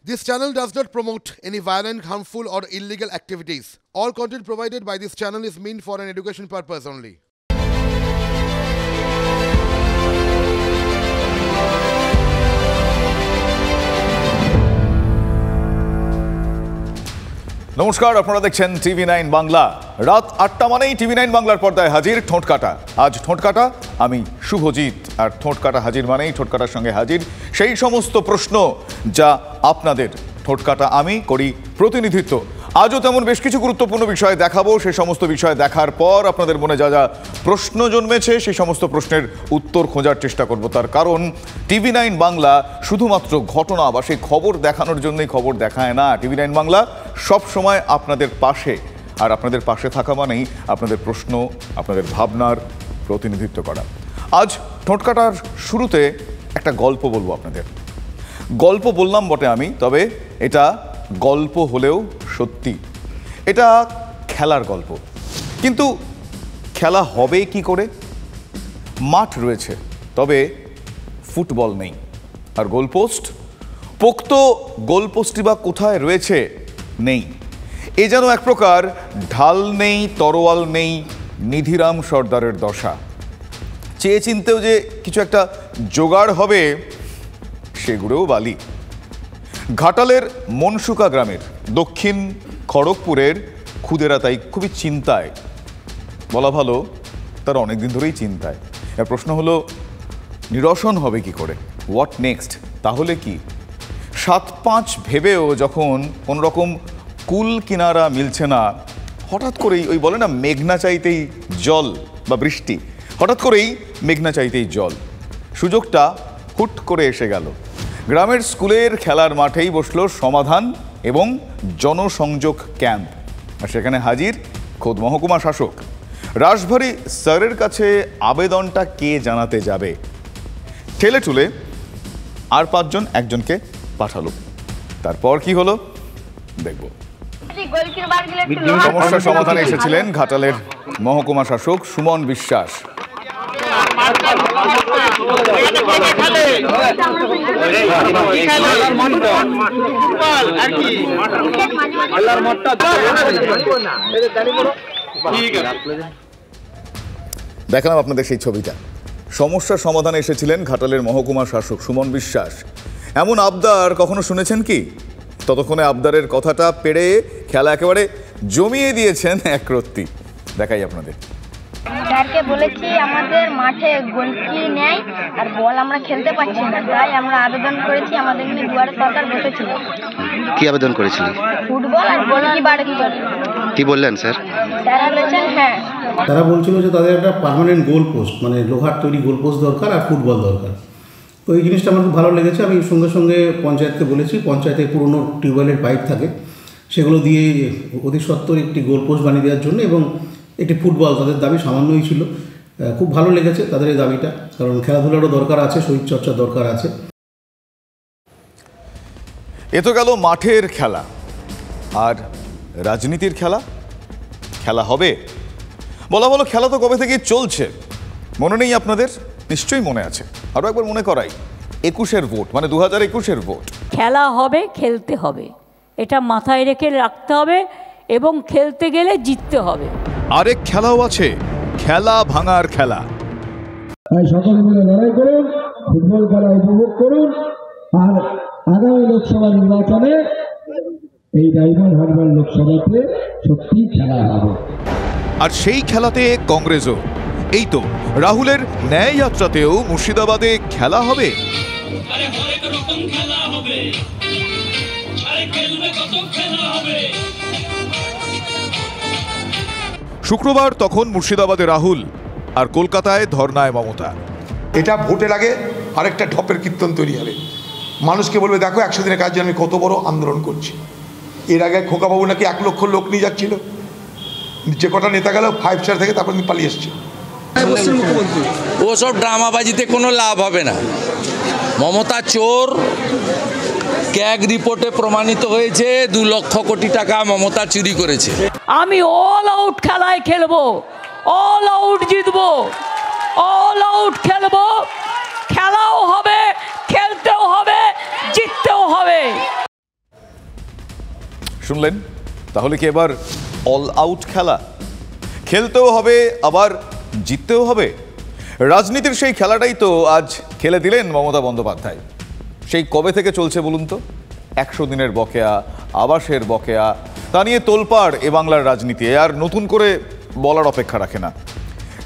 This channel does not promote any violent, harmful, or illegal activities. All content provided by this channel is meant for an education purpose only. নমস্কার, আপনারা দেখছেন টিভি9 বাংলা। রাত ৮টা মানেই টিভি9 বাংলার পর্দায় হাজির ঠোঁটকাটা। আজ ঠোঁটকাটা, আমি শুভজিৎ। আর ঠোঁটকাটা হাজির মানেই ঠোঁটকাটার সঙ্গে হাজির সেই সমস্ত প্রশ্ন যা আপনাদের ঠোঁটকাটা আমি করি প্রতিনিধিত্ব। আজও তেমন বেশ কিছু গুরুত্বপূর্ণ বিষয় দেখাবো। সেই সমস্ত বিষয় দেখার পর আপনাদের মনে যা যা প্রশ্ন জন্মেছে সেই সমস্ত প্রশ্নের উত্তর খোঁজার চেষ্টা করব। তার কারণ টিভি9 বাংলা শুধুমাত্র ঘটনা বা সেই খবর দেখানোর জন্যই খবর দেখায় না। টিভি9 বাংলা সব সময় আপনাদের পাশে, আর আপনাদের পাশে থাকা মানেই আপনাদের প্রশ্ন, আপনাদের ভাবনার প্রতিনিধিত্ব করা। আজ ঠোঁটকাটার শুরুতে একটা গল্প বলবো আপনাদের। গল্প বললাম বটে আমি, তবে এটা গল্প হলেও সত্যি। এটা খেলার গল্প, কিন্তু খেলা হবে কি করে? মাঠ রয়েছে, তবে ফুটবল নেই। আর গোলপোস্ট, পোক্ত গোলপোস্টই বা কোথায় রয়েছে? নেই। এ যেন এক প্রকার ঢাল নেই, তরোয়াল নেই, নিধিরাম সর্দারের দশা। চেয়ে চিনতেও যে কিছু একটা জোগাড় হবে, সেগুলোও বালি। ঘাটালের মনসুকা গ্রামের দক্ষিণ খড়গপুরের খুদেরা তাই খুবই চিন্তায়, বলা ভালো তারা অনেকদিন ধরেই চিন্তায়। এর প্রশ্ন হলো, নিরসন হবে কি করে? What next? তাহলে কি ৭-৫ ভেবেও যখন কোনো রকম কুল কিনারা মিলছে না, হঠাৎ করেই ওই বলে না মেঘনা চাইতেই জল বা বৃষ্টি, হঠাৎ করেই মেঘনা চাইতেই জল। সুযোগটা হুট করে এসে গেল। গ্রামের স্কুলের খেলার মাঠেই বসলো সমাধান এবং জনসংযোগ ক্যাম্প। আর সেখানে হাজির খোদ মহকুমা শাসক। রাশভারী স্যারের কাছে আবেদনটা কে জানাতে যাবে? ঠেলে ঠুলে আর ৫ জন একজনকে পাঠালো। তারপর কি হলো দেখব। সমস্যার সমাধানে এসেছিলেন ঘাটালের মহকুমা শাসক সুমন বিশ্বাস। দেখালাম আপনাদের সেই ছবিটা। সমস্যার সমাধানে এসেছিলেন ঘাটালের মহকুমা শাসক সুমন বিশ্বাস। এমন আবদার কখনো শুনেছেন কি? ততক্ষণে আবদারের কথাটা পেড়ে খেলা একেবারে জমিয়ে দিয়েছেন একরত্তি। দেখাই আপনাদের। স্যারকে বলেছি আমাদের মাঠে গোলকি নেই আর বল আমরা খেলতে পারছি না, তাই আমরা আবেদন করেছি। আমাদের নিয়ে দুয়ারে সরকার বসেছিল। কি আবেদন করেছিলেন? ফুটবল আর গোলকি বাড়াতে। কি বললেন স্যার? স্যার বলেছেন হ্যাঁ। তারা বলছিল যে তাদের একটা পার্মানেন্ট গোল পোস্ট, মানে লোহার তৈরি গোল পোস্ট দরকার আর ফুটবল দরকার। তো এই জিনিসটা আমার খুব ভালো লেগেছে। আমি সঙ্গে সঙ্গে পঞ্চায়েতকে বলেছি, পঞ্চায়েতে পুরনো টিউবওয়েলের পাইপ থাকে, সেগুলো দিয়ে অতি সত্বর একটি গোল পোস্ট বানিয়ে দেওয়ার জন্য এবং একটি ফুটবল, তাদের দাবি সামান্যই ছিল। খুব ভালো লেগেছে তাদের এই দাবিটা, কারণ খেলাধুলারও দরকার আছে, শরীরচর্চার দরকার আছে। এ তো গেল মাঠের খেলা। আর রাজনীতির খেলা? খেলা হবে বলা বলো, খেলা তো কবে থেকে চলছে মনে নেই আপনাদের? নিশ্চয়ই মনে আছে। আরও একবার মনে করাই, ২১-এর ভোট, মানে ২০২১-এর ভোট। খেলা হবে, খেলতে হবে, এটা মাথায় রেখে রাখতে হবে এবং খেলতে গেলে জিততে হবে। আরেক খেলাও আছে, খেলা ভাঙার খেলা। তাই সকলে মিলে লড়াই করুন, ফুটবল খেলা উপভোগ করুন। আর আগামী লোকসভা নির্বাচনে এই ডায়মন্ড হারবার লোকসভাতে সত্যি খেলা হবে। আর সেই খেলাতে কংগ্রেসও। এই তো রাহুলের ন্যায় যাত্রাতেও মুর্শিদাবাদে খেলা হবে। শুক্রবার তখন মুর্শিদাবাদে রাহুল আর কলকাতায় ধর্নায় মমতা। এটা ভোটের আগে আরেকটা ঢপের কীর্তন তৈরি হবে। মানুষকে বলবে, দেখো ১০০ দিনের কাজে আমি কত বড় আন্দোলন করছি। এর আগে খোকাবাবু নাকি ১ লক্ষ লোক নিয়ে যাচ্ছিল, যে কটা নেতা গেল 5 স্টার থেকে, তারপর পালিয়ে এসছে। ওসব ড্রামাবাজিতে কোনো লাভ হবে না। মমতা চোর, ক্যাগ রিপোর্টে প্রমাণিত হয়েছে ২ লক্ষ কোটি টাকা মমতা চুরি করেছে। আমি অল আউট খেলায় খেলবো, অল আউট জিতবো, অল আউট খেলবো। খেলাও হবে, খেলতেও হবে, জিততেও হবে। শুনলেন? তাহলে কি এবার অল আউট খেলা? খেলতেও হবে, আবার জিততেও হবে। রাজনীতির সেই খেলাটাই তো আজ খেলে দিলেন মমতা বন্দ্যোপাধ্যায়। সেই কবে থেকে চলছে বলুন তো? 100 দিনের বকেয়া, আবাসের বকেয়া, তা নিয়ে তোলপাড় এ বাংলার রাজনীতি, আর নতুন করে বলার অপেক্ষা রাখে না।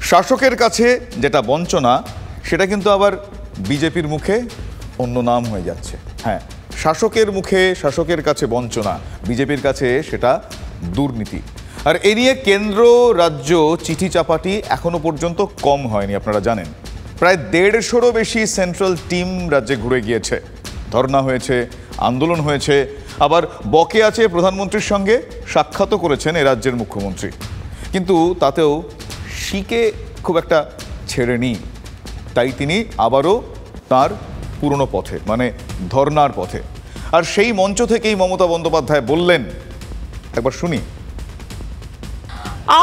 শাসকের কাছে যেটা বঞ্চনা, সেটা কিন্তু আবার বিজেপির মুখে অন্য নাম হয়ে যাচ্ছে। হ্যাঁ, শাসকের মুখে, শাসকের কাছে বঞ্চনা, বিজেপির কাছে সেটা দুর্নীতি। আর এ নিয়ে কেন্দ্র রাজ্য চিঠি চাপাটি এখনো পর্যন্ত কম হয়নি, আপনারা জানেন। প্রায় 150-রও বেশি সেন্ট্রাল টিম রাজ্যে ঘুরে গিয়েছে, ধর্ণা হয়েছে, আন্দোলন হয়েছে, আবার বকে আছে প্রধানমন্ত্রীর সঙ্গে সাক্ষাৎও করেছেন এ রাজ্যের মুখ্যমন্ত্রী। কিন্তু তাতেও শিকে খুব একটা ছেড়েনি, তাই তিনি আবারও তার পুরনো পথে, মানে ধর্নার পথে। আর সেই মঞ্চ থেকেই মমতা বন্দ্যোপাধ্যায় বললেন, একবার শুনি।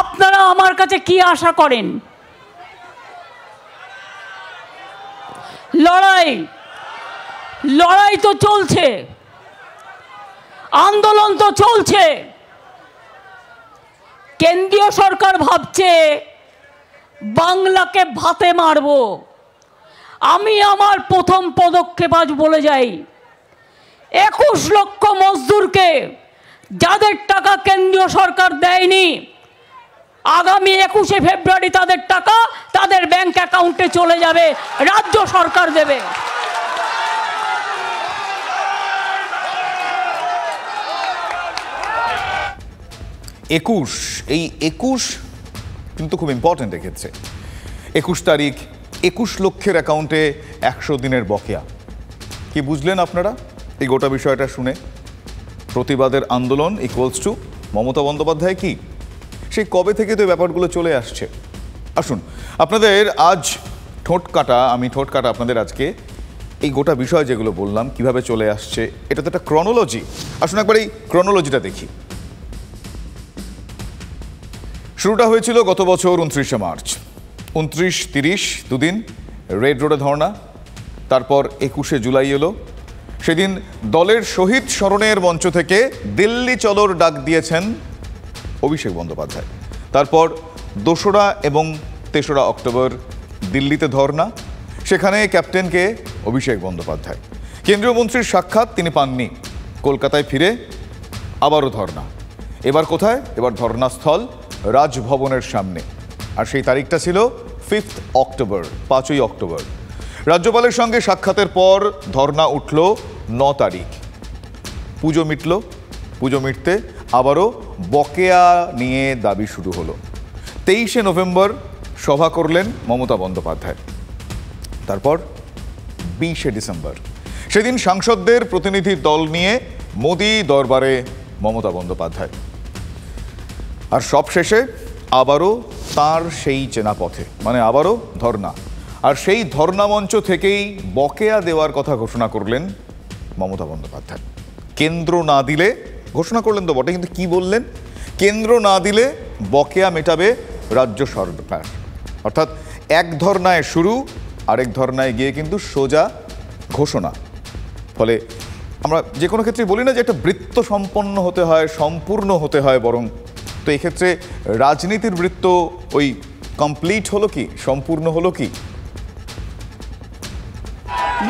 আপনারা আমার কাছে কি আশা করেন? লড়াই তো চলছে, আন্দোলন তো চলছে। কেন্দ্রীয় সরকার ভাবছে বাংলাকে ভাতে মারব। আমি আমার প্রথম পদক্ষেপ আজ বলে যাই, 21 লক্ষ মজদুরকে যাদের টাকা কেন্দ্রীয় সরকার দেয়নি, আগামী 21শে ফেব্রুয়ারি তাদের টাকা তাদের ব্যাংক অ্যাকাউন্টে চলে যাবে, রাজ্য সরকার দেবে। এই 21 কিন্তু খুব ইম্পর্টেন্ট এক্ষেত্রে। 21 তারিখ, 21 লক্ষের অ্যাকাউন্টে 100 দিনের বকেয়া। কি বুঝলেন আপনারা এই গোটা বিষয়টা শুনে? প্রতিবাদের আন্দোলন ইকুয়ালস টু মমতা বন্দ্যোপাধ্যায় কি? সেই কবে থেকে তো ব্যাপারগুলো চলে আসছে। আসুন আপনাদের আজ ঠোঁট কাটা আপনাদের আজকে এই গোটা বিষয় যেগুলো বললাম কিভাবে চলে আসছে, এটা তো একটা ক্রনোলজি। আসুন একবার এই ক্রনোলজিটা দেখি। শুরুটা হয়েছিল গত বছর 29শে মার্চ, 29-30 দুদিন রেড রোডে ধর্ণা। তারপর 21শে জুলাই এলো, সেদিন দলের শহীদ স্মরণের মঞ্চ থেকে দিল্লি চলোর ডাক দিয়েছেন অভিষেক বন্দ্যোপাধ্যায়। তারপর 2রা এবং 3রা অক্টোবর দিল্লিতে ধর্ণা, সেখানে ক্যাপ্টেনকে অভিষেক বন্দ্যোপাধ্যায়। কেন্দ্রীয় মন্ত্রীর সাক্ষাৎ তিনি পাননি। কলকাতায় ফিরে আবারও ধর্ণা। এবার কোথায়? এবার ধর্ণাস্থল রাজভবনের সামনে। আর সেই তারিখটা ছিল 5ই অক্টোবর। রাজ্যপালের সঙ্গে সাক্ষাতের পর ধর্ণা উঠল 9 তারিখ। পুজো মিটতে আবারও বকেয়া নিয়ে দাবি শুরু হলো। 23শে নভেম্বর সভা করলেন মমতা বন্দ্যোপাধ্যায়। তারপর 20শে ডিসেম্বর, সেদিন সাংসদদের প্রতিনিধি দল নিয়ে মোদি দরবারে মমতা বন্দ্যোপাধ্যায়। আর সবশেষে আবারও তার সেই চেনা পথে, মানে আবারও ধর্ণা। আর সেই ধর্ণা মঞ্চ থেকেই বকেয়া দেওয়ার কথা ঘোষণা করলেন মমতা বন্দ্যোপাধ্যায়। কেন্দ্র না দিলে, ঘোষণা করলেন তো বটে, কিন্তু কি বললেন? কেন্দ্র না দিলে বকেয়া মেটাবে রাজ্য সরকার। অর্থাৎ এক ধর্নায় শুরু, আরেক ধর্নায় গিয়ে কিন্তু সোজা ঘোষণা। ফলে আমরা যে কোনো ক্ষেত্রে বলি না যে একটা বৃত্ত সম্পন্ন হতে হয়, সম্পূর্ণ হতে হয়, বরং তো এক্ষেত্রে রাজনীতির বৃত্ত ওই কমপ্লিট হলো কি, সম্পূর্ণ হলো কি?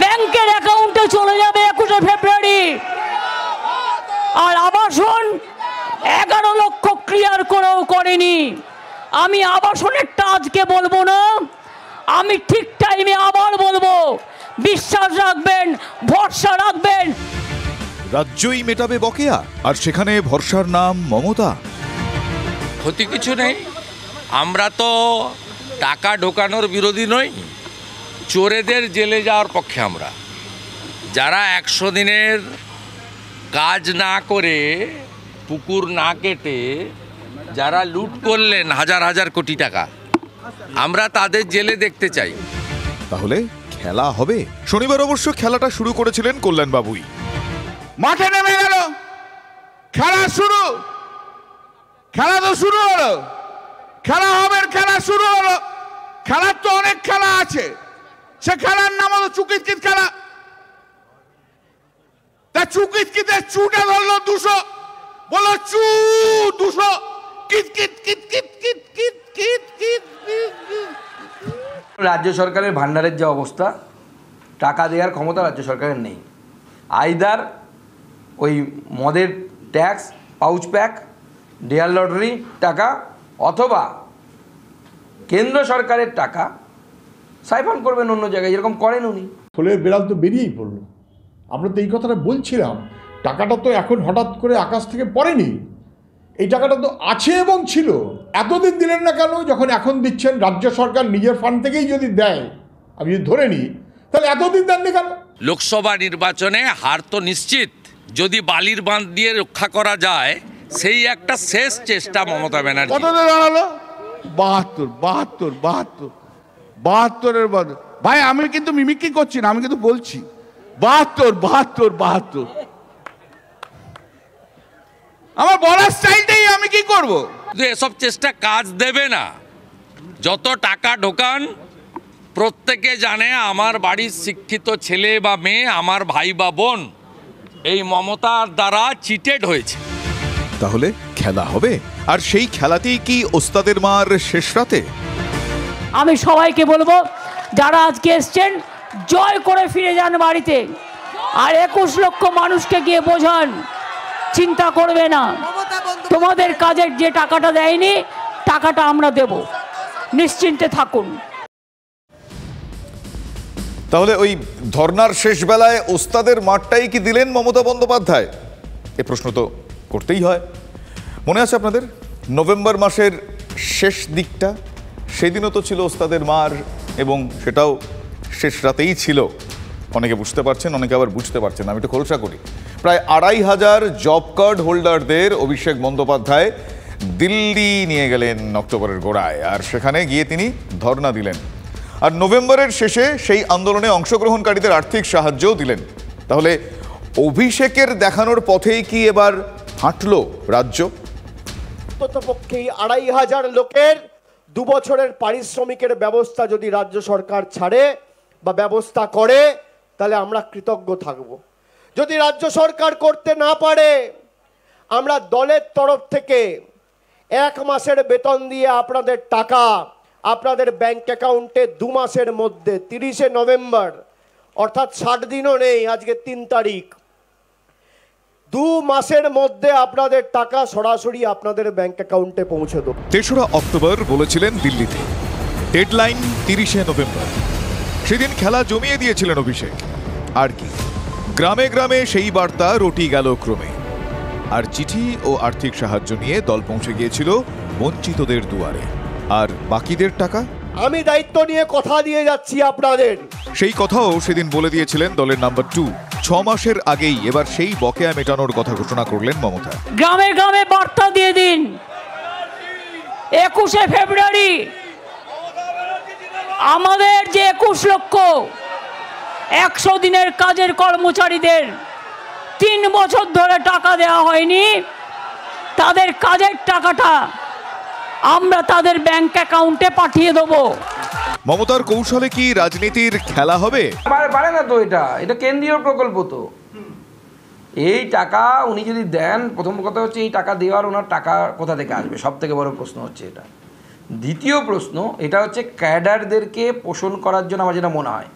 ব্যাংকের অ্যাকাউন্টে চলে যাবে 21শে ফেব্রুয়ারি। আর আবাসন 11 লক্ষ ক্লিয়ার করেও করেনি। আমি আবাসনেরটা আজকে বলবো না, আমি ঠিক টাইমে আবার বলবো। বিশ্বাস রাখবেন, ভরসা রাখবেন। রাজ্যই মেটাবে বকেয়া, আর সেখানে ভরসার নাম মমতা। ক্ষতি কিছু নেই। আমরা তো টাকা ঢোকানোর বিরোধী নই, চোরেদের জেলে যাওয়ার পক্ষে আমরা। যারা 100 দিনের কাজ না করে, পুকুর না কেটে যারা লুট করলেন হাজার হাজার কোটি টাকা, আমরা তাদের জেলে দেখতে চাই। তাহলে খেলা হবে। শনিবার অবশ্য খেলাটা শুরু করেছিলেন কল্যাণবাবুই। মাঠে নেমে গেল, খেলা শুরু। খেলা তো শুরু হলো, খেলা হবে, খেলা শুরু হলো। খেলার তো অনেক খেলা আছে, সে খেলার নাম হলো চুকিতকিত খেলা। তা চুকিতকিতে চুটে ধরলো 200, বলো চু 200 kit kit kit kit kit kit kit kit. রাজ্য সরকারের ভান্ডারের যে অবস্থা, টাকা দেওয়ার ক্ষমতা রাজ্য সরকারের নেই। আইদার ওই মদের ট্যাক্স, পাউচ প্যাক, ডেয়ার লটারি টাকা, অথবা কেন্দ্র সরকারের টাকা সাইফন করবেন অন্য জায়গায়, যেরকম করেন উনি। ফলের বেড়াল তো বেরিয়েই পড়লো। আমরা তো এই কথাটা বলছিলাম, টাকাটা তো এখন হঠাৎ করে আকাশ থেকে পড়েনি, এই টাকাটা তো আছে এবং ছিল। এতদিন দিলেন না কেন? যখন এখন দিচ্ছেন, রাজ্য সরকার নিজের ফান্ড থেকেই যদি দেয়, আমি যদি ধরে নিই, তাহলে এতদিন দেননি কেন? লোকসভা নির্বাচনে হার তো নিশ্চিত, যদি বালির বাঁধ দিয়ে রক্ষা করা যায়, সেই একটা শেষ চেষ্টা মমতা ব্যানার্জি। কত দাঁড়ালো? 72 ভাই, আমি কিন্তু মিমিক্রি করছি না, আমি কিন্তু বলছি 72। আমার বলার স্টাইলটাই, আমি কি করব? কিন্তু এসব চেষ্টা কাজ দেবে না। যত টাকা ঢোকান, প্রত্যেকে জানে আমার বাড়ির শিক্ষিত ছেলে বা মেয়ে, আমার ভাই বা বোন এই মমতার দ্বারা চিটেড হয়েছে। তাহলে খেলা হবে, আর সেই খেলাতেই কি ওস্তাদের মার শেষ রাতে? আমি সবাইকে বলবো, যারা আজকে এসছেন, জয় করে ফিরে যান বাড়িতে। আর 21 লক্ষ মানুষকে গিয়ে বোঝান, চিন্তা করবে না, তোমাদের কাজের যে টাকাটা দেয়নি, টাকাটা আমরা দেব, নিশ্চিন্তে থাকুন। তাহলে ওই ধর্নার শেষ বেলায় ওস্তাদের মাঠটাই কি দিলেন মমতা বন্দ্যোপাধ্যায়? এ প্রশ্ন তো করতেই হয়। মনে আছে আপনাদের নভেম্বর মাসের শেষ দিকটা? সেদিনও তো ছিল ওস্তাদের মার, এবং সেটাও শেষ রাতেই ছিল। অনেকে বুঝতে পারছেন, অনেকে আবার বুঝতে পারছেন। আমি একটু খোলসা করি। প্রায় 2500 জব কার্ড হোল্ডারদের অভিষেক বন্দ্যোপাধ্যায় দিল্লি নিয়ে গেলেন অক্টোবরের গোড়ায়, আর সেখানে গিয়ে তিনি ধর্না দিলেন। আর নভেম্বরের শেষে সেই আন্দোলনে অংশগ্রহণকারীদের আর্থিক সাহায্যও দিলেন। তাহলে অভিষেকের দেখানোর পথেই কি এবার হাঁটল রাজ্য? অন্ততপক্ষেই 2500 লোকের 2 বছরের পারিশ্রমিকের ব্যবস্থা যদি রাজ্য সরকার ছাড়ে বা ব্যবস্থা করে, তাহলে আমরা কৃতজ্ঞ থাকব। যদি রাজ্য সরকার করতে না পারে, আমরা দলের তরফ থেকে 1 মাসের বেতন দিয়ে আপনাদের টাকা আপনাদের ব্যাংক অ্যাকাউন্টে 2 মাসের মধ্যে 30শে নভেম্বর, অর্থাৎ 60 দিনও নেই, আজকে 3 তারিখ, 2 মাসের মধ্যে আপনাদের টাকা সরাসরি আপনাদের ব্যাংক অ্যাকাউন্টে পৌঁছে দেব। 3রা অক্টোবর বলেছিলেন দিল্লিতে, ডেডলাইন 30শে নভেম্বর। সেদিন খেলা জমিয়ে দিয়েছিলেন অভিষেক। আর কি, গ্রামে গ্রামে সেই বার্তা রটি গেল ক্রমে। আর চিঠি ও আর্থিক সাহায্য নিয়ে দল পৌঁছে গিয়েছিল বঞ্চিতদের দুয়ারে। আর বাকিদের টাকা? আমি দায়িত্ব নিয়ে কথা দিয়ে যাচ্ছি আপনাদের। সেই কথাও সেদিন বলে দিয়েছিলেন দলের নাম্বার 2। 6 মাসের আগেই এবার সেই বকেয়া মেটানোর কথা ঘোষণা করলেন মমতা। গ্রামে গ্রামে বার্তা দিয়ে দিন, 21শে ফেব্রুয়ারি আমাদের যে 21 লক্ষ 100 দিনের কাজের কর্মচারীদের 3 বছর ধরে টাকা দেওয়া হয়নি, তাদের কাজের টাকাটা আমরা তাদের ব্যাংক অ্যাকাউন্টে পাঠিয়ে দেবো। মমতার কৌশলে কি রাজনীতির খেলা হবে? পারে না তো, এটা কেন্দ্রীয় প্রকল্প। তো এই টাকা উনি যদি দেন, প্রথম কথা হচ্ছে এই টাকা দেওয়ার ওনার টাকা কোথা থেকে আসবে, সব থেকে বড় প্রশ্ন হচ্ছে এটা। দ্বিতীয় প্রশ্ন এটা হচ্ছে ক্যাডারদেরকে পোষণ করার জন্য, আমার যেটা মনে হয়,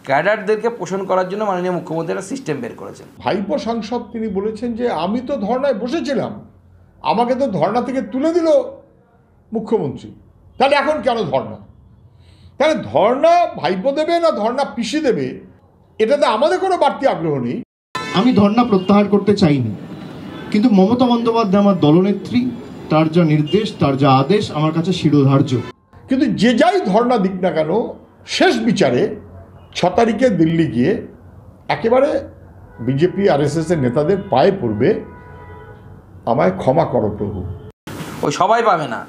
ক্যাডারদেরকে পোষণ করার জন্য মাননীয় মুখ্যমন্ত্রী একটা সিস্টেম বের করেছেন। ভাইপো সাংসদ তিনি বলেছেন যে আমি তো ধর্নায় বসেছিলাম, আমাকে তো ধর্না থেকে তুলে দিল মুখ্যমন্ত্রী, তাহলে এখন কেন ধর্না? তাহলে ধর্না ভাইপো দেবে না ধর্না পিসি দেবে, এটাতে আমাদের কোনো বাড়তি আগ্রহ নেই। আমি ধর্না প্রত্যাহার করতে চাইনি, কিন্তু মমতা বন্দ্যোপাধ্যায় আমার দলনেত্রী, তার যা নির্দেশ, তার যা আদেশ আমার কাছে শিরোধার্য। কিন্তু যে যাই ধর্না দিক না কেন, শেষ বিচারে 6 তারিখে দিল্লি গিয়ে একেবারে বিজেপি RSS এর নেতাদের পায়ে পড়বে, আমায় ক্ষমা করো প্রভু। ওই সবাই পাবে না,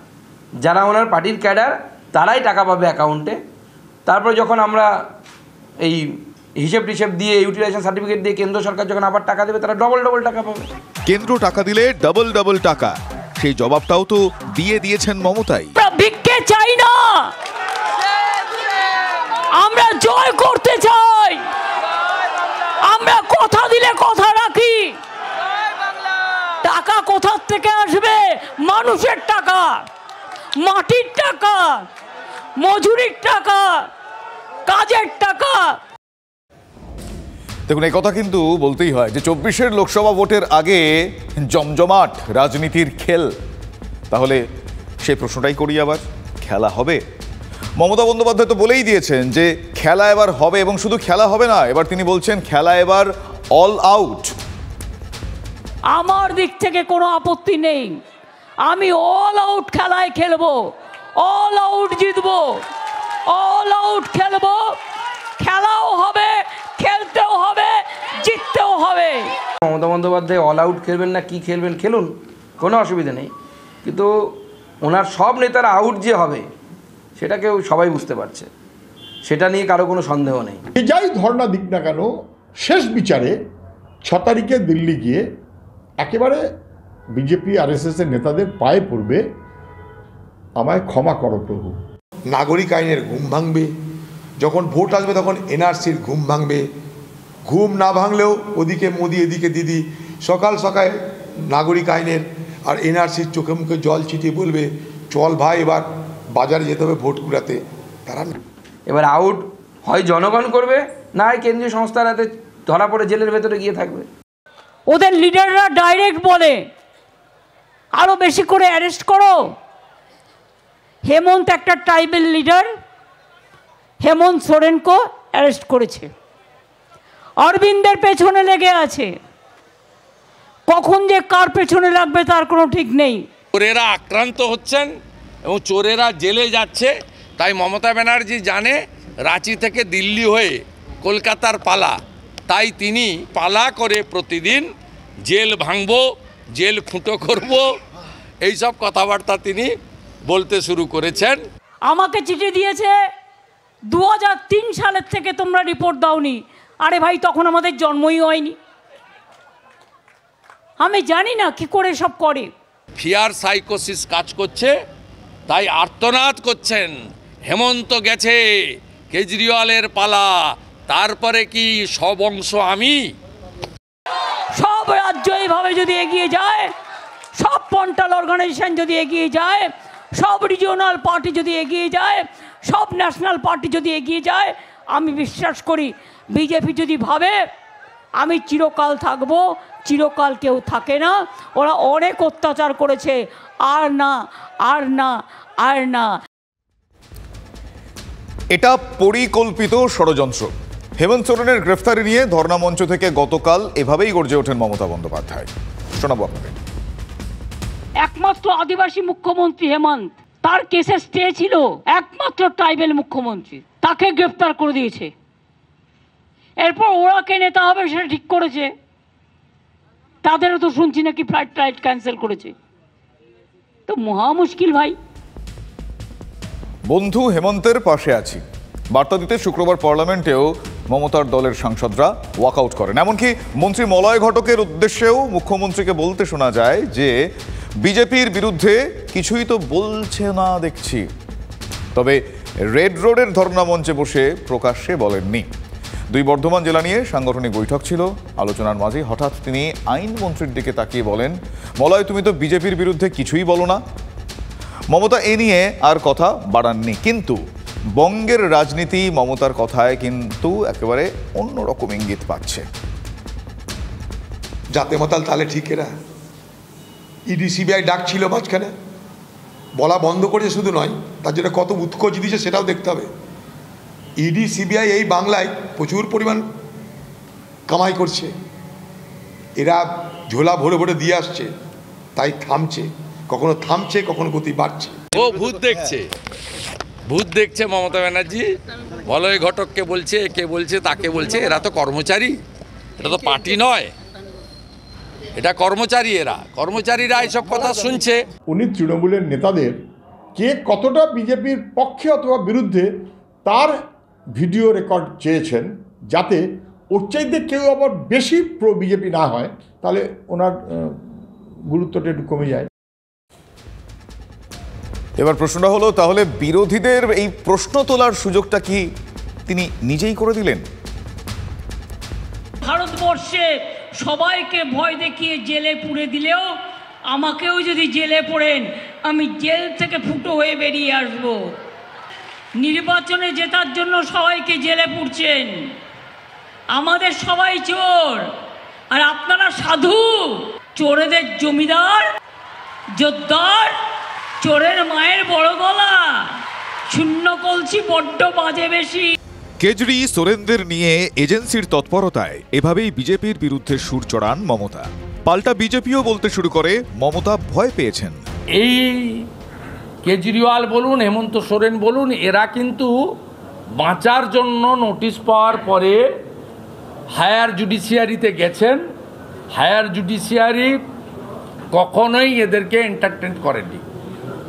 যারা ওনার পার্টির ক্যাডার তারাই টাকা পাবে অ্যাকাউন্টে। তারপরে যখন আমরা এই হিসেব টিসেব দিয়ে, ইউটিলাইজেশন সার্টিফিকেট দিয়ে কেন্দ্র সরকার যখন আবার টাকা দেবে, তারা ডবল টাকা পাবে। কেন্দ্র টাকা দিলে ডবল টাকা, সেই জবাবটাও তো দিয়ে দিয়েছেন মমতাই। ভিক্ষে চাই না, আমরা জয় করতে চাই। আমরা কথা দিলে কথা রাখি। টাকা কোথা থেকে আসবে? মানুষের টাকা, মাটির টাকা, মজুরির টাকা, কাজের টাকা। দেখুন, এই কথা কিন্তু বলতেই হয় যে 24-এর লোকসভা ভোটের আগে জমজমাট রাজনীতির খেল। তাহলে সেই প্রশ্নটাই করি, আবার খেলা হবে? মমতা বন্দ্যোপাধ্যায় তো বলেই দিয়েছেন যে খেলা এবার হবে, এবং শুধু খেলা হবে না, এবার তিনি বলছেন খেলা এবার অল আউট। আমার দিক থেকে কোনো আপত্তি নেই, আমি অল আউট খেলায় খেলবো, অল আউট জিতবো, অল আউট খেলবো। খেলাও হবে, খেলতেও হবে, জিততেও হবে। মমতা বন্দ্যোপাধ্যায় অল আউট খেলবেন না কি খেলবেন, খেলুন, কোনো অসুবিধা নেই, কিন্তু ওনার সব নেতারা আউট যে হবে সেটাকেও সবাই বুঝতে পারছে, সেটা নিয়ে কারো কোনো সন্দেহ নেই। যাই ধর্ণা দিক না কেন, শেষ বিচারে 6 তারিখে দিল্লি গিয়ে একেবারে বিজেপি RSS এর নেতাদের পায়ে পড়বে, আমায় ক্ষমা করো প্রভু। নাগরিক আইনের ঘুম ভাঙবে, যখন ভোট আসবে তখন NRCর ঘুম ভাঙবে। ঘুম না ভাঙলেও ওদিকে মোদি এদিকে দিদি, সকাল সকাল নাগরিক আইনের আর NRCর চোখে মুখে জল ছিটিয়ে বলবে চল ভাই এবার বাজারে যেতে হবে ভোট কুড়াতে। তারা এবার আউট হয় জনগণ করবে, না হয় কেন্দ্রীয় সংস্থার হাতে ধরা পড়ে জেলের ভেতরে গিয়ে থাকবে। ওদের লিডাররা ডাইরেক্ট বলে আরো বেশি করে অ্যারেস্ট করো। হেমন্ত একটা ট্রাইবেল লিডার, হেমন্ত সোরেনকে অ্যারেস্ট করেছে, অরবিন্দের পেছনে লেগে আছে, কখন যে কার পেছনে লাগবে তার কোনো ঠিক নেই। চোরেরা আক্রান্ত হচ্ছেন এবং চোরেরা জেলে যাচ্ছে, তাই মমতা ব্যানার্জি জানে রাঁচি থেকে দিল্লি হয়ে কলকাতার পালা, তাই তিনি পালা করে প্রতিদিন জেল ভাঙবো, জেল ফুটো করব, এইসব কথাবার্তা তিনি বলতে শুরু করেছেন। আমাকে চিঠি দিয়েছে 2003 সালের থেকে তোমরা রিপোর্ট দাওনি। আরে ভাই, তখন আমাদের জন্মই হয়নি, আমি জানি না কি করে সব করে। ফিয়ার সাইকোসিস কাজ করছে, তাই আর্তনাদ করছেন হেমন্ত গেছে, কেজরিওয়ালের পালা, তারপরে কি সব অংশ আমি। সব রাজ্য এইভাবে যদি এগিয়ে যায়, সব পন্টাল অর্গানাইজেশন যদি এগিয়ে যায়, সব রিজিওনাল পার্টি যদি এগিয়ে যায়, সব ন্যাশনাল পার্টি যদি এগিয়ে যায়, আমি বিশ্বাস করি বিজেপি যদি ভাবে আমি চিরকাল থাকবো, চিরকাল কেউ থাকে না। ওরা অনেক অত্যাচার করেছে, আর না, আর না, আর না। এটা পরিকল্পিত ষড়যন্ত্র। হেমন্ত সোরেনের গ্রেফতারি নিয়ে ধর্ণা মঞ্চ থেকে গতকাল এভাবেই গর্জে ওঠেন মমতা বন্দ্যোপাধ্যায়। শোনাবো আপনাকে। একমাত্র আদিবাসী মুখ্যমন্ত্রী হেমন্ত, তার কেসে স্টে ছিল, একমাত্র ট্রাইবেল মুখ্যমন্ত্রী, তাকে গ্রেফতার করে দিয়েছে। এরপর ওরা কে নেতা হবে সেটা ঠিক করেছে, তাদেরও তো শুনছি নাকি ফ্লাইট ক্যান্সেল করেছে। তো মহা মুশকিল ভাই। বন্ধু হেমন্তের পাশে আছি বার্তা দিতে শুক্রবার পার্লামেন্টেও মমতার দলের সাংসদরা ওয়াকআউট করেন। এমনকি মন্ত্রী মলয় ঘটকের উদ্দেশ্যেও মুখ্যমন্ত্রীকে বলতে শোনা যায় যে বিজেপির বিরুদ্ধে কিছুই তো বলছে না দেখছি। তবে রেড রোডের ধর্ণা মঞ্চে বসে প্রকাশ্যে বলেননি। 2 বর্ধমান জেলা নিয়ে সাংগঠনিক বৈঠক ছিল, আলোচনার মাঝে হঠাৎ তিনি আইনমন্ত্রীর দিকে তাকিয়ে বলেন, মলয় তুমি তো বিজেপির বিরুদ্ধে কিছুই বলো না। মমতা এ নিয়ে আর কথা বাড়াননি, কিন্তু বঙ্গের রাজনীতি মমতার কথায় কিন্তু একেবারে অন্যরকম ইঙ্গিত পাচ্ছে। জাতে মাতাল তালে ঠিক এরা। ইডি সিবিআই ডাক ছিল মাঝখানে, বলা বন্ধ করেছে শুধু নয়, তার জন্য কত উৎকোচ দিয়েছে সেটাও দেখতে হবে। ইডি সিবিআই এই বাংলায় প্রচুর পরিমাণ কামাই করছে, এরা ঝোলা ভরে ভরে দিয়ে আসছে, তাই থামছে, কখনো থামছে কখনো গতি বাড়ছে। ও ভূত দেখছে, ভূত দেখছে মমতা ব্যানার্জি। মলয় ঘটককে বলছে, একে বলছে, তাকে বলছে, এরা তো কর্মচারী, এটা তো পার্টি নয়, এটা কর্মচারী। এরা কর্মচারীরা এইসব কথা শুনছে। উনি তৃণমূলের নেতাদের কে কতটা বিজেপির পক্ষে অথবা বিরুদ্ধে তার ভিডিও রেকর্ড চেয়েছেন, যাতে ওর চাইতে কেউ আবার বেশি প্রো বিজেপি না হয়, তাহলে ওনার গুরুত্বটা একটু কমে যায়। এবার প্রশ্নটা হলো, তাহলে বিরোধীদের এই প্রশ্ন তোলার সুযোগটা কি তিনি নিজেই করে দিলেন? ভারতবর্ষে সবাইকে ভয় দেখিয়ে জেলে পুরে দিলেও আমাকেও যদি জেলে পড়েন আমি জেল থেকে ফুটো হয়ে বেরিয়ে আসব। নির্বাচনে জেতার জন্য সবাইকে জেলে পুড়ছেন, আমাদের সবাই চোর আর আপনারা সাধু। চোরেদের জমিদার, জোরদার, চোরের মায়ের বড় গলা, শূন্য কলসি বড্ড বাজে বেশি। কেজরি সোরেনদের নিয়ে এজেন্সির তৎপরতায় এভাবেই বিজেপির বিরুদ্ধে সুর চড়ান মমতা। পাল্টা বিজেপিও বলতে শুরু করে মমতা ভয় পেয়েছেন। এই কেজরিওয়াল বলুন, হেমন্ত সোরেন বলুন, এরা কিন্তু বাঁচার জন্য নোটিশ পাওয়ার পরে হায়ার জুডিশিয়ারিতে গেছেন। হায়ার জুডিশিয়ারি কখনোই এদেরকে এন্টারটেন করেনি।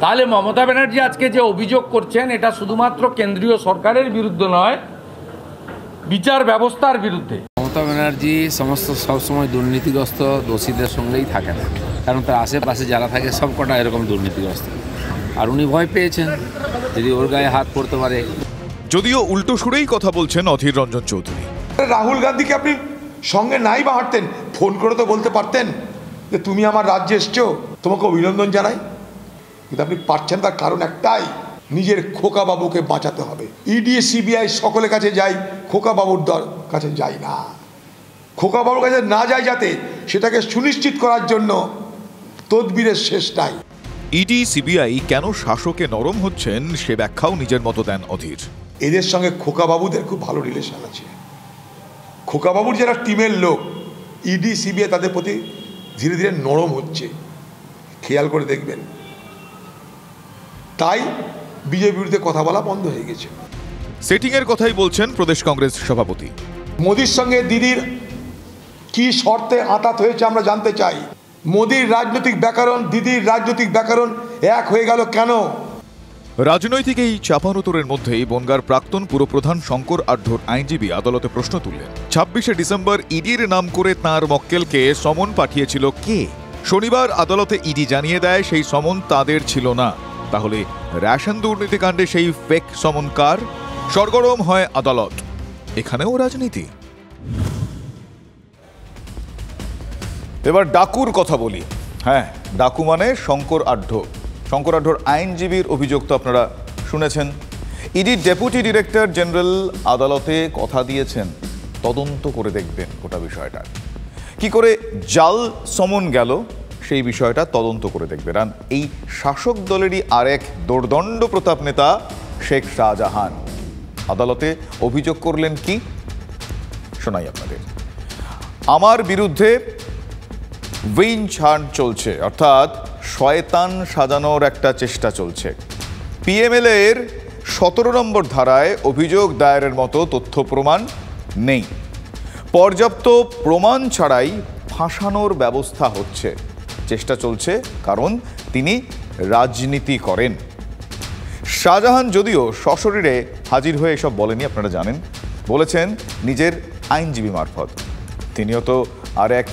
তাহলে মমতা ব্যানার্জি আজকে যে অভিযোগ করছেন এটা শুধুমাত্র কেন্দ্রীয় সরকারের বিরুদ্ধে নয়, বিচার ব্যবস্থার বিরুদ্ধে। মমতা ব্যানার্জি সবসময় দুর্নীতিগ্রস্ত দোষীদের সঙ্গেই থাকে না, কারণ তার আশেপাশে যারা থাকে সব কটা এরকম দুর্নীতিগ্রস্ত, আর উনি ভয় পেয়েছেন যদি ওর গায়ে হাত পড়তে পারে। যদিও উল্টো সুরেই কথা বলছেন অধীর রঞ্জন চৌধুরী। রাহুল গান্ধীকে আপনি সঙ্গে নাই বা হাঁটতেন, ফোন করে তো বলতে পারতেন যে তুমি আমার রাজ্যে এসছো, তোমাকে অভিনন্দন জানাই। কিন্তু আপনি পারছেন, তার কারণ একটাই, নিজের খোকা বাবুকে বাঁচাতে হবে। ইডি সিবিআই সকলের কাছে যাই, খোকা বাবুর কাছে যাই না। খোকা বাবুর কাছে না যায় যাতে, সেটাকে সুনিশ্চিত করার জন্য তদবিরের শেষ নাই। ইডি সিবিআই কেন শাসকে নরম হচ্ছেন সে ব্যাখ্যাও নিজের মতো দেন অধীর। এদের সঙ্গে খোকা বাবুদের খুব ভালো রিলেশন আছে। খোকা বাবুর যারা টিমের লোক, ইডি সিবিআই তাদের প্রতি ধীরে ধীরে নরম হচ্ছে, খেয়াল করে দেখবেন। তাই বিজেপির বিরুদ্ধে কথা বলা বন্ধ হয়ে গেছে। সেটিংয়ের কথাই বলছেন প্রদেশ কংগ্রেস সভাপতি। মোদির সঙ্গে দিদির কি শর্তে আঁতাত হয়েছে আমরা জানতে চাই। মোদির রাজনৈতিক ব্যাকরণ, দিদির রাজনৈতিক ব্যাকরণ এক হয়ে গেল কেন? রাজনৈতিক এই চাপানোতরের মধ্যেই বনগাঁর প্রাক্তন পুরপ্রধান শঙ্কর আঢ্যর আইনজীবী আদালতে প্রশ্ন তুললেন, 26শে ডিসেম্বর ইডির নাম করে তাঁর মক্কেলকে সমন পাঠিয়েছিল কে? শনিবার আদালতে ইডি জানিয়ে দেয় সেই সমন তাদের ছিল না। তাহলে রেশন দুর্নীতিকাণ্ডে সেই ফেক সমন কার? সরগরম হয় আদালত। এখানেও রাজনীতি। এবার ডাকুর কথা বলি। হ্যাঁ, ডাকু মানে শঙ্কর আঢ্য। শঙ্কর আঢ্যর আইনজীবীর অভিযোগ তো আপনারা শুনেছেন। ইডির ডেপুটি ডিরেক্টর জেনারেল আদালতে কথা দিয়েছেন, তদন্ত করে দেখবেন গোটা বিষয়টা। কি করে জাল সমন গেল সেই বিষয়টা তদন্ত করে দেখবেন। আর এই শাসক দলেরই আরেক দোর্দণ্ড প্রতাপ নেতা শেখ শাহজাহান আদালতে অভিযোগ করলেন কি, শোনাই আপনাদের। আমার বিরুদ্ধে উইঞ্চ হান্ট চলছে, অর্থাৎ শয়তান সাজানোর একটা চেষ্টা চলছে। পিএমএলএ এর 17 নম্বর ধারায় অভিযোগ দায়েরের মতো তথ্য প্রমাণ নেই। পর্যাপ্ত প্রমাণ ছাড়াই ফাঁসানোর ব্যবস্থা হচ্ছে, চেষ্টা চলছে, কারণ তিনি রাজনীতি করেন। শাহজাহান যদিও সশরীরে হাজির হয়ে এসব বলেনি, আপনারা জানেন, বলেছেন নিজের আইনজীবী মারফত। তিনিও তো আর এক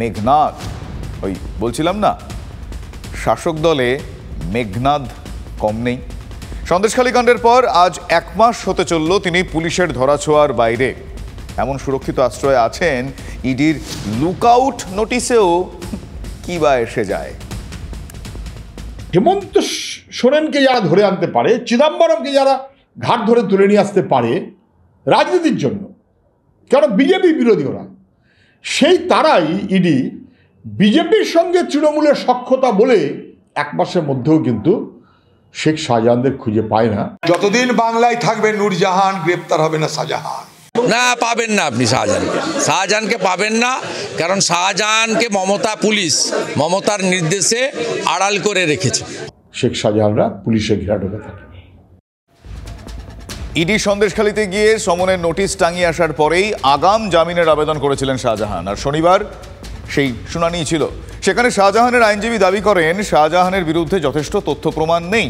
মেঘনাদ। ওই বলছিলাম না, শাসক দলে মেঘনাদ কম নেই। সন্দেশখালী কাণ্ডের পর আজ 1 মাস হতে চলল তিনি পুলিশের ধরাছোঁয়ার বাইরে। এমন সুরক্ষিত আশ্রয়ে আছেন, ইডির লুকআউট নোটিশেও কি বা এসে যায়। হেমন্ত সোরেনকে যারা ধরে আনতে পারে, চিদম্বরমকে যারা ঘাট ধরে তুলে নিয়ে আসতে পারে রাজনীতির জন্য, কারণ বিজেপি বিরোধী ওরা, সেই তারাই ইডি বিজেপির সঙ্গে তৃণমূলের সখ্যতা বলে 1 মাসের মধ্যেও কিন্তু শেখ শাহজাহানদের খুঁজে পায় না। যতদিন বাংলায় থাকবে নূরজাহান, গ্রেপ্তার হবে না শাহজাহান। না, পাবেন না আপনি শাহজাহানকে পাবেন না, কারণ শাহজাহানকে মমতা পুলিশ মমতার নির্দেশে আড়াল করে রেখেছে। শেখ শাহজাহানরা পুলিশের ঘেরাটোপে থাকে। ইডি সন্দেশখালীতে গিয়ে সমনের নোটিশ টাঙিয়ে আসার পরেই আগাম জামিনের আবেদন করেছিলেন শাহজাহান। আর শনিবার সেই শুনানি ছিল। সেখানে শাহজাহানের আইনজীবী দাবি করেন শাহজাহানের বিরুদ্ধে যথেষ্ট তথ্য প্রমাণ নেই,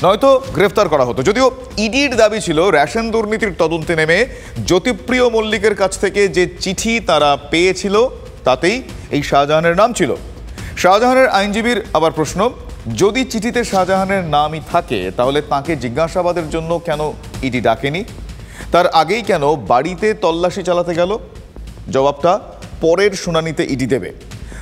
নয়তো গ্রেফতার করা হতো। যদিও ইডির দাবি ছিল রেশন দুর্নীতির তদন্তে নেমে জ্যোতিপ্রিয় মল্লিকের কাছ থেকে যে চিঠি তারা পেয়েছিল তাতেই এই শাহজাহানের নাম ছিল। শাহজাহানের আইনজীবীর আবার প্রশ্ন, যদি চিঠিতে শাহজাহানের নামই থাকে তাহলে তাকে জিজ্ঞাসাবাদের জন্য কেন ইডি ডাকেনি? তার আগেই কেন বাড়িতে তল্লাশি চালাতে গেল? জবাবটা পরের শুনানিতে ইডি দেবে।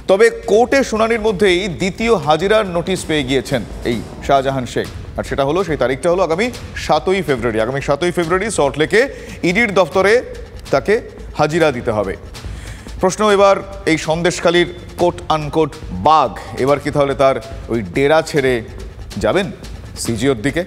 তবে কোর্টে শুনানির মধ্যেই দ্বিতীয় হাজিরার নোটিশ পেয়ে গিয়েছেন এই শাহজাহান শেখ, আর সেটা হলো, সেই তারিখটা হলো আগামী 7ই ফেব্রুয়ারি। আগামী 7ই ফেব্রুয়ারি সল্টলেকে ইডির দপ্তরে তাকে হাজিরা দিতে হবে। প্রশ্ন এবার এই সন্দেশখালীর কোট আনকোট বাঘ এবার কি তাহলে তার ওই ডেরা ছেড়ে যাবেন সিজিওর দিকে?